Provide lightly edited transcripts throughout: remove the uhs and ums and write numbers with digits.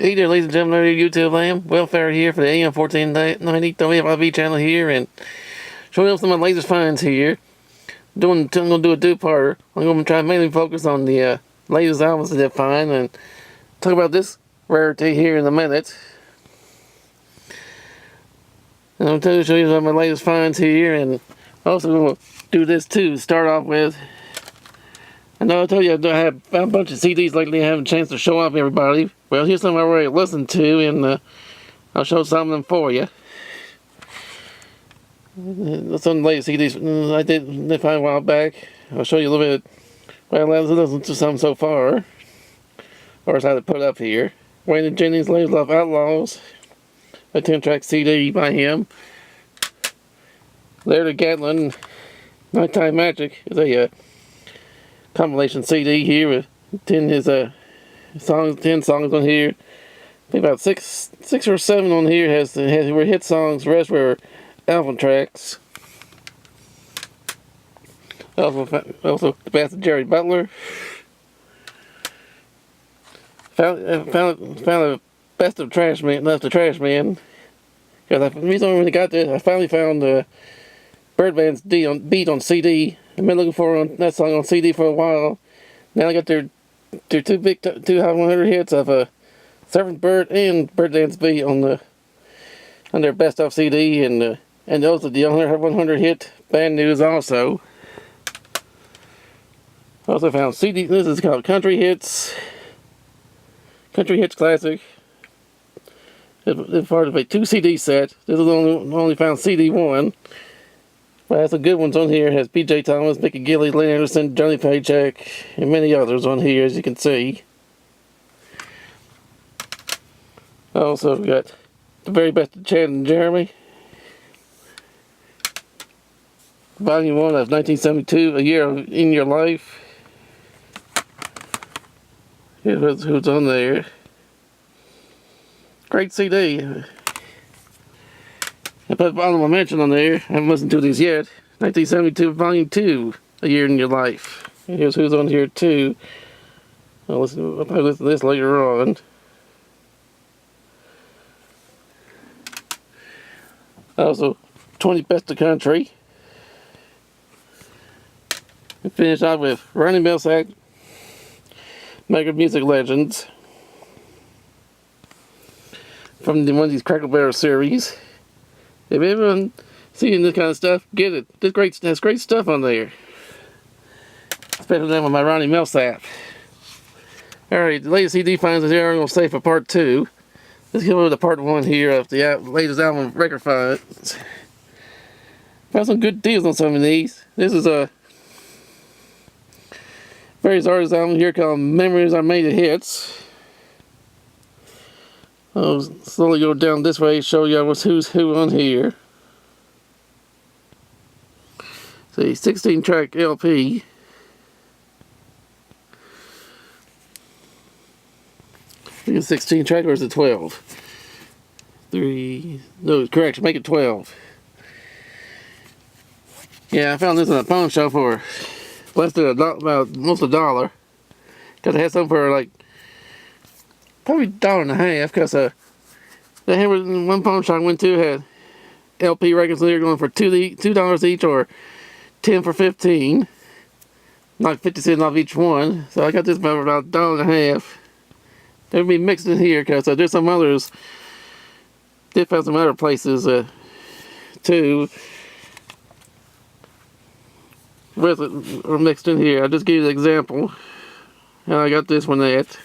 Hey there, ladies and gentlemen, YouTube land. Welfare here for the AM 1490 WFIB channel here, and showing up some of my latest finds here. I'm gonna do a two-parter. I'm gonna try to mainly focus on the latest albums that I find and talk about this rarity here in a minute. And I'm going to show you some of my latest finds here, and also gonna do this too. Start off with. I know I told you I have a bunch of CDs lately I haven't a chance to show off everybody. Well, here's some I already listened to, and I'll show some of them for you. Some of the latest CDs I did find a while back. I'll show you a little bit. Well, I've listened to some so far. Or as I had to put up here. Wayne Jennings' Latest Love Outlaws. A 10-track CD by him. Larry Gatlin, Nighttime Magic is a compilation CD here with 10 songs on here. I think about six or seven on here were hit songs. The rest were album tracks. Also the best of Jerry Butler. Found a best of Trash Man. Left the Trash Man. Because the reason I really got this, I finally found Birdman's beat on CD. I've been looking for that song on CD for a while. Now I got their two Hot 100 hits of Servant Bird and Birdman's beat on their best of CD, and also the 100 hit Band News also. Also found CD. This is called Country Hits Classic. It's part of a 2 CD set. This is only found CD 1. But has some good ones on here. It has P.J. Thomas, Mickey Gilley, Lee Anderson, Johnny Paycheck, and many others on here, as you can see. Also got the very best of Chad and Jeremy. Volume 1 of 1972, A Year in Your Life. Here's who's on there. Great CD. I put honorable mention on there. I haven't listened to these yet. 1972, Volume 2, A Year in Your Life. And here's who's on here too. I'll probably listen to this later on. Also, 20 Best of Country. And finish off with Ronnie Milsap, Mega Music Legends. From one of these Crackle Barrel series. If everyone seeing this kind of stuff, get it. There's great stuff on there. Especially that with my Ronnie Milsap. Alright, the latest CD finds is here I'm going to save for part 2. Let's get over to part 1 here of the latest album record finds. Found some good deals on some of these. This is a various artist album here called Memories Are Made of Hits. I'll slowly go down this way, show you who's who on here. See, 16-track LP. I think it's 16-track, or is it 12? No, correction, make it 12. Yeah, I found this in a pawn shop for less than almost $1. Because I had some for like probably $1.50, because the one pawn shop I went to had LP records there going for $2 each, or 10 for 15, like 50 cents off each one. So I got this for about $1.50. They'll be mixed in here, because there's some others. Did find some other places too with it, or mixed in here. I'll just give you an example. And I got this one at.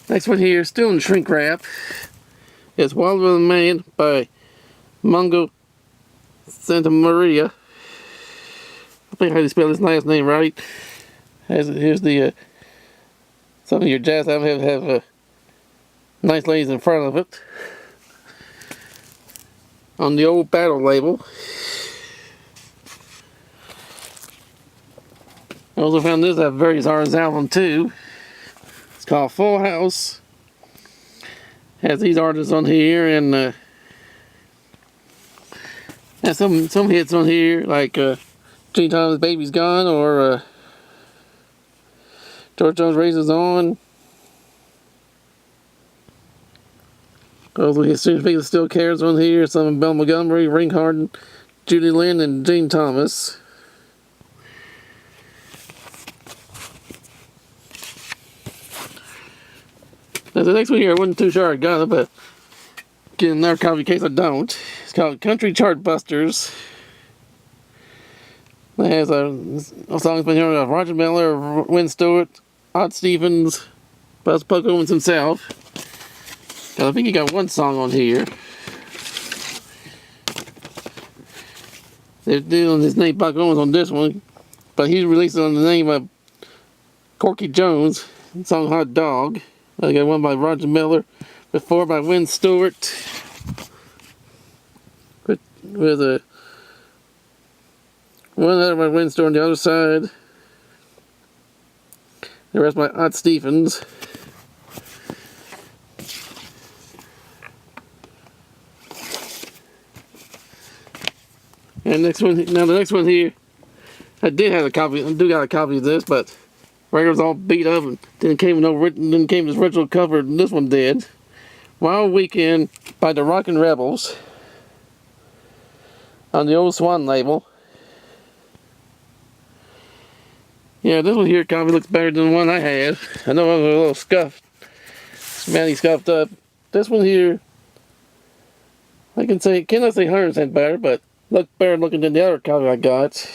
Next one here, still in shrink wrap, is Wild Will Man by Mungo Santa Maria. I think how you spell his last name right. Here's the some of your jazz albums have nice ladies in front of it on the old Battle label. I also found this at various artists album too. It's called Full House. Has these artists on here, and has some hits on here like Gene Thomas' Baby's Gone, or George Jones' Razors On. Also, his Speaking Still Cares on here. Some of Bell Montgomery, Ring Harden, Judy Lynn, and Gene Thomas. Now, the next one here, I wasn't too sure I got it, but get another copy in case I don't. It's called Country Chart Busters. It has a song's been here with Roger Miller, Wynn Stewart, Odd Stevens, Buzz Buck Owens himself. And I think he got one song on here. They're doing his name Buck Owens on this one, but he's released it on the name of Corky Jones. The song Hot Dog. I got one by Roger Miller, before by Wynn Stewart, with a one other by Wynn Stewart on the other side. The rest by Odd Stevens. And next one, now the next one here, I did have a copy. I do got a copy of this, but record's all beat up and didn't came this original cover. And this one did. Wild Weekend by the Rockin' Rebels on the Old Swan label. Yeah, this one here copy looks better than the one I had. I know I was a little scuffed, smelly scuffed up. This one here, I cannot say 100% better, but looked better looking than the other copy I got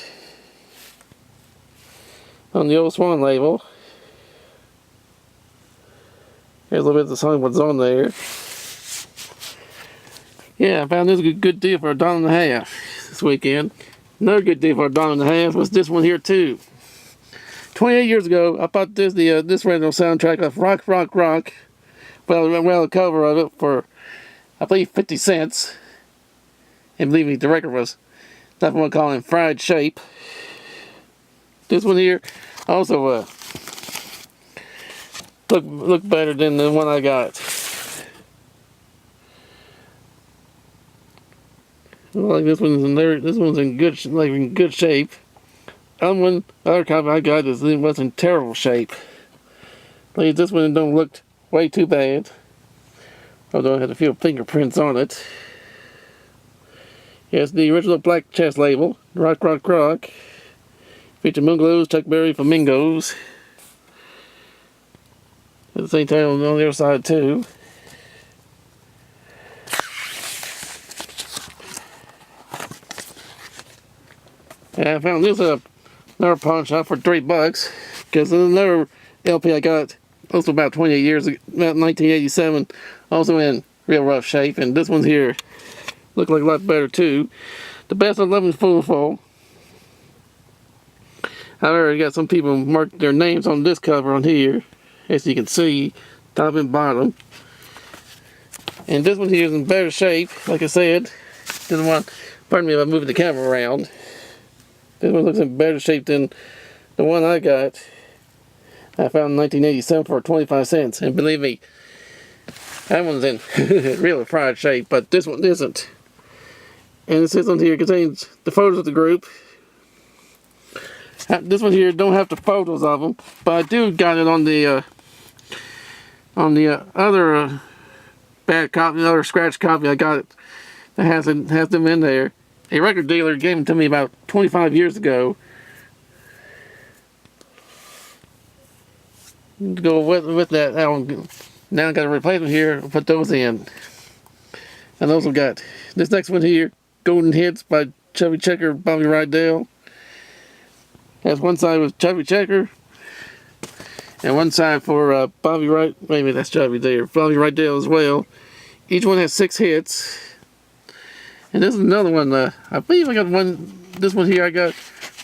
on the Old Swan label. Here's a little bit of the song what's on there. Yeah, I found this a good deal for $1.50 this weekend. Another good deal for $1.50 was this one here too. 28 years ago, I bought this radio soundtrack of Rock, Rock, Rock. Well, the cover of it for, I believe, 50 cents. And believe me, the record was nothing more calling Fried Shape. This one here also look better than the one I got. Like this one's in good shape. Other copy I got was in terrible shape. Like this one don't look way too bad. Although it had a few fingerprints on it. Here's the original black chest label, Rock, Rock, Rock. Feature Moonglows, Chuck Berry, Flamingos. At the same time on the other side too. And I found this another pawn shop for $3 because another LP I got also about 28 years ago, about 1987, also in real rough shape, and this one's here look like a lot better too. The Best of Lovin' Foolful. However, you got some people marked their names on this cover on here, as you can see, top and bottom. And this one here is in better shape, like I said. Pardon me if I'm moving the camera around. This one looks in better shape than the one I got. I found in 1987 for 25 cents. And believe me, that one's in really fried shape, but this one isn't. And it says on here contains the photos of the group. This one here don't have the photos of them, but I do got it on the other bad copy, the other scratch copy I got it that has them in there. A record dealer gave them to me about 25 years ago. To go with that, now I got a replacement here. Put those in. And those have got this next one here, Golden Hits by Chubby Checker, Bobby Rydell. Has one side with Chubby Checker, and one side for Bobby Wait a minute, that's Chubby there. Bobby Rydell as well. Each one has 6 hits. And this is another one. I believe I got one. This one here I got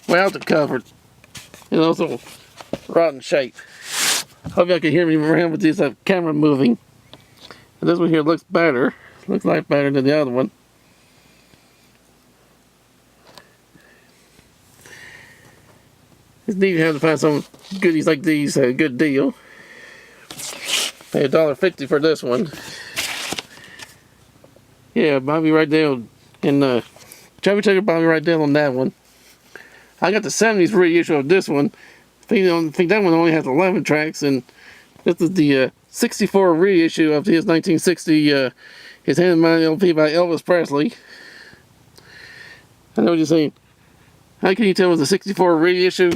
without the cover, and also rotten shape. Hope y'all can hear me around with this camera moving. And this one here looks better. Looks like better than the other one. It's neat to have to find some goodies like these at a good deal. Pay $1.50 for this one. Yeah, Bobby Rydell and Chubby Checker, Bobby Rydell on that one. I got the 70s reissue of this one. I think that one only has 11 tracks, and this is the '64 reissue of his 1960 his hand-mounted LP by Elvis Presley. I know what you're saying. How can you tell it was a '64 reissue?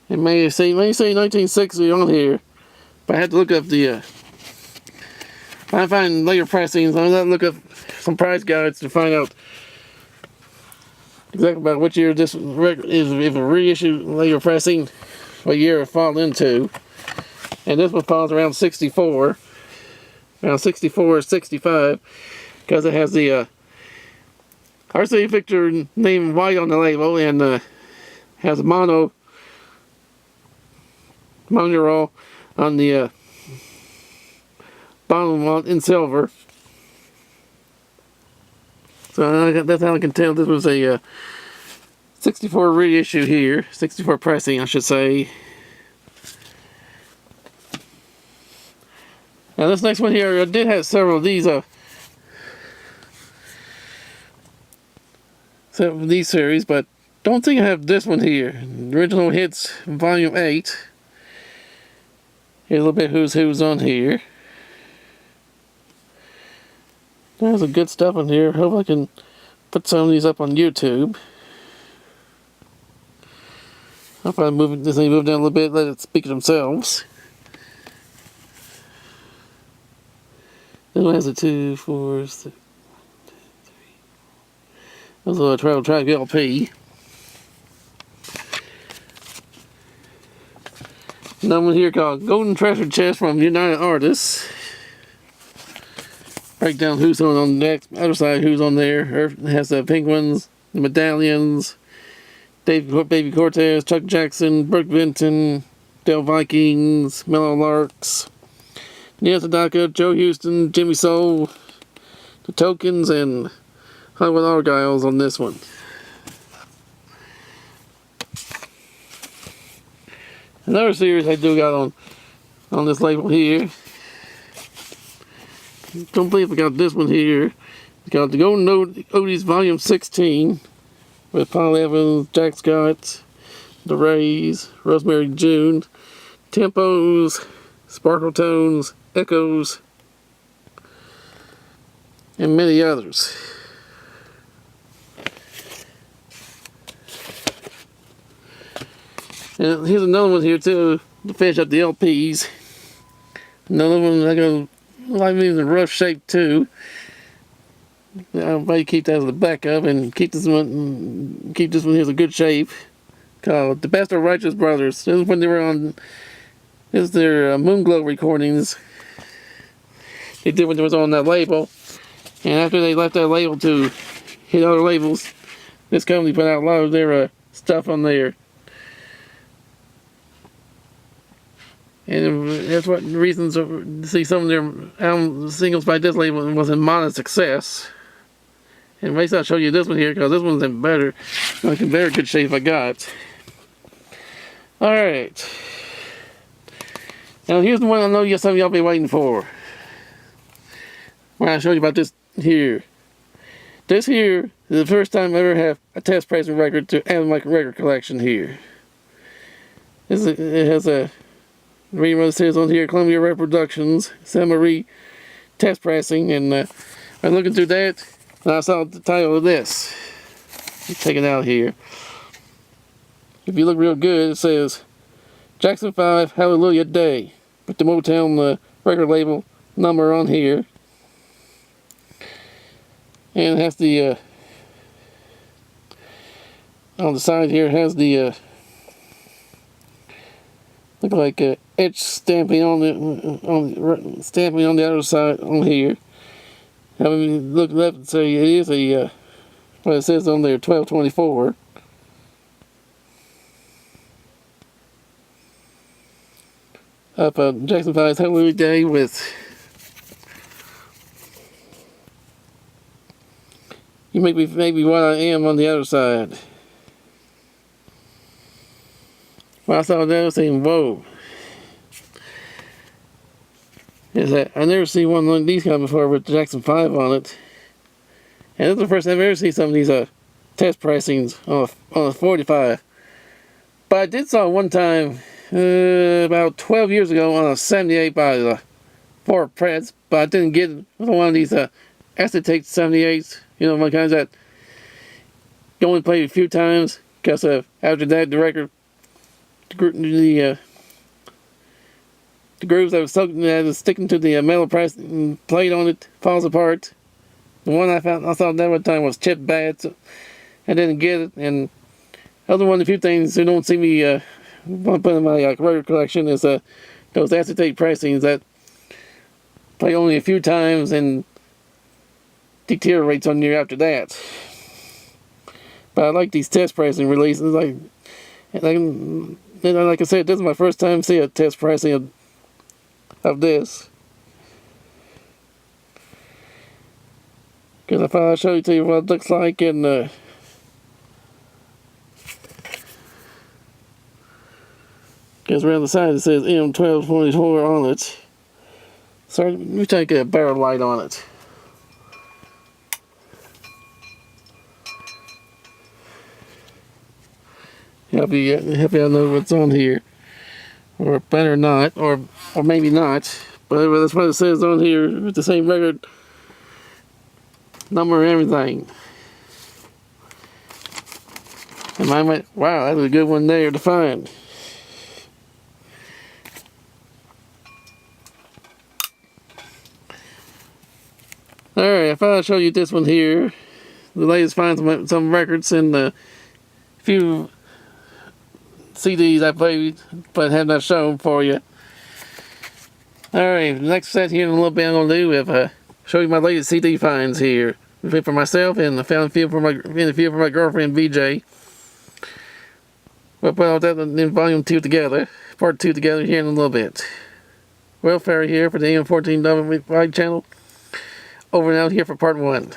It may say 1960 on here, but I had to look up the. If I find later pressings, I'm gonna look up some price guides to find out exactly about which year this record is, if a reissue later pressing, what year it fall into. And this one falls around 64, around 64 or 65, because it has the RCA Victor name white on the label, and has a monorail on the bottom one in silver. So that's how I can tell this was a 64 reissue here, 64 pressing, I should say. Now this next one here, I did have several of these series, but don't think I have this one here. Original Hits Volume 8. Here's a little bit who's on here. There's some good stuff in here. Hope I can put some of these up on YouTube. I'll probably move this thing down a little bit, let it speak for themselves. This one has a 2, 4, 6, 2, 3. That's a little travel track LP. Another one here called Golden Treasure Chest from United Artists. Break down who's on the other side, who's on there. It has the Penguins, the Medallions, Baby Cortez, Chuck Jackson, Brooke Benton, Del Vikings, Mellow Larks, Neil Sedaka, Joe Houston, Jimmy Soul, the Tokens, and Hollywood Argyles on this one. Another series I do got on this label here. Don't believe I got this one here. It's got the Golden Oldies Volume 16 with Paul Evans, Jack Scott, The Rays, Rosemary June, Tempos, Sparkle Tones, Echoes, and many others. And here's another one here too to finish up the LPs. Another one I got. Like these in rough shape too. I'll probably keep that as the backup and keep this one here in good shape. Called The Best of Righteous Brothers. This is when they were on. This is their Moonglow recordings. They did when they was on that label, and after they left that label to hit other labels, this company put out a lot of their stuff on there. And that's what reasons to see some of their album singles by this label was in modest success. And basically I'll show you this one here because this one's in better good shape I got. Alright. Now here's the one I know some of y'all be waiting for. Where I show you about this here. This here is the first time I ever have a test pressing record to add my record collection here. It has a reading what it says on here, Columbia Reproductions, Sam Marie test pressing, and I'm looking through that, and I saw the title of this. Take it out here. If you look real good, it says Jackson 5 Hallelujah Day, with the Motown record label number on here, and it has the on the side here it has the look like etch stamping on the other side on here. I mean, look left and say it is a what it says on there, 1224. Up Jackson 5's Hallelujah Day with You Make Me Maybe What I Am on the other side. When I saw that, I was thinking, whoa. I've never seen one like these kind before with Jackson 5 on it. And this is the first time I've ever seen some of these test pressings on a 45. But I did saw one time about 12 years ago on a 78 by the Ford Press, but I didn't get it. It was one of these acetate 78s, you know, one kinds that you only played a few times because after that the record, the grooves that was sticking to the metal press and plate on it falls apart. The one I thought that one time was chipped bad, so I didn't get it. And other one of the few things who don't see me want to put in my record collection is those acetate pressings that play only a few times and deteriorates on you after that. But I like these test pressing releases. Like I said, this is my first time seeing a test pressing of this. Because I thought I'd show you what it looks like, and because around the side it says M1224 on it. So let me try to get a better light on it. Help you know what's on here, or better not, or maybe not. But that's what it says on here with the same record number and everything. And I went, wow, that's a good one there to find. Alright, I thought I'd show you this one here. The latest find some records and a few CDs I played but have not shown for you. Alright, the next set here in a little bit I'm going to do is show you my latest CD finds here. A few for myself and I found a few for my girlfriend VJ. We'll put all that in volume 2 together, part 2 together here in a little bit. Welfare here for the AM14 wide channel. Over and out here for part 1.